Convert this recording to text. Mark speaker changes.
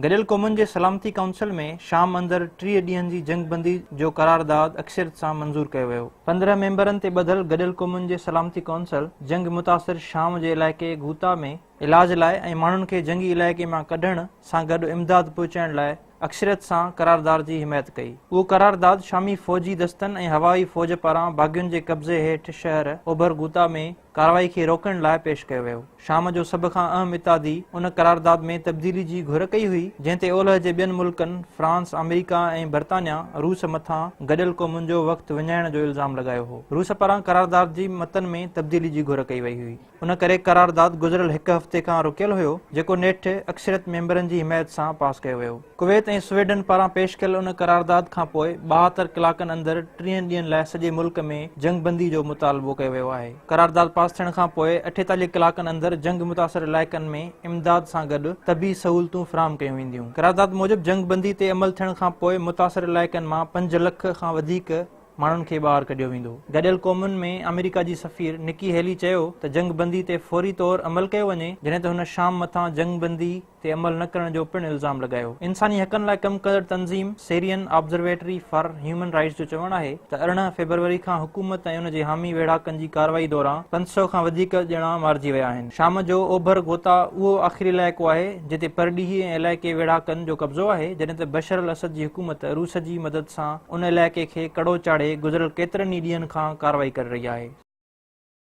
Speaker 1: गॾियल क़ौमुनि जे सलामती काउंसिल में शाम अंदरि 30 ॾींहनि जी जंगबंदी जो करारदाद अक्सरियत सां मंज़ूर कयो वियो। 15 मेंबरनि ते ॿधल गॾियल क़ौमुनि जे सलामती काउंसिल जंग मुतासिर शाम जे इलाइक़े घूता में इलाज लाइ ऐं माण्हुनि खे जंगी इलाइक़े मां कढण सां गॾु इमदाद पहुचाइण लाइ अक्सरियत सां करारदाद जी हिमायत कई। उहो करारदाद शामी फ़ौजी दस्तनि ऐं हवाई फ़ौज पारां बाग़ियुनि जे कब्ज़े हेठि शहर ओभर घूता में कार्रवाई खे रोकण लाइ पेश कयो वियो। शाम जो सभ खां अहम इत्तादी उन करारदाद में तब्दीली जी घुर कई हुई जंहिं ते ओलह जे ॿियनि मुल्कनि फ्रांस, अमेरिका ऐं बरतानिया रूस मथां गॾियल क़ौमुनि जो वक़्तु विञाइण जो इल्ज़ाम लॻायो हो। रूस पारां करारदाद जी मतन में तब्दीली जी घुर कई वई हुई। उन करे करारदाद गुज़िरियल हिकु हफ़्ते खां रुकियल हुयो, जेको नेठि अक्सरियत मेंबरनि जी हिमायत सां पास कयो वियो। कुवैत ऐं स्वीडन पारां पेश कयल उन करारदाद खां पोइ 72 कलाकनि अंदरि 30 ॾींहनि लाइ सॼे मुल्क में जंगबंदी जो मुतालबो कयो वियो आहे। करारदाद पास थियण खां पोइ 48 कलाकनि अंदरि जंग मुतासिर इलाइक़नि में इमदाद सां गॾु तबी सहूलतूं फ़राहम कयूं वेंदियूं। करारदाद मूजिबि जंगबंदी ते अमल थियण खां पोइ मुतासिर इलाइक़नि मां 5 लख खां वधीक माण्हुनि खे ॿाहिरि कढियो वेंदो। गॾियल क़ौमुनि में अमेरिका जी सफ़ीर निकी हेली चयो त जंगबंदी ते फौरी तौरु अमल कयो वञे, जॾहिं त हुन शाम मथां जंगबंदी ते अमल न करण जो पिणु इल्ज़ाम लॻायो। इंसानी हक़नि लाइ कमु कंदड़ तंज़ीम Syrian Observatory for Human Rights जो चवणु आहे त 18 फ़रवरी खां हुकूमत ऐं उन जे हामी वेढ़ाकनि जी कार्रवाई दौरान 500 खां वधीक ॼणा मारिजी विया आहिनि। शाम जो ओभर घोता उहो आख़िरी इलाइक़ो आहे जिते परॾीही ऐं इलाइक़े वेढ़ाकनि जो कब्ज़ो आहे, जॾहिं त बशर अल असद जी हुकूमत रूस जी मदद सां उन इलाइक़े खे कड़ो चाढ़े गुज़िरियल केतिरनि ई ॾींहनि खां कार्रवाई करे रही आहे।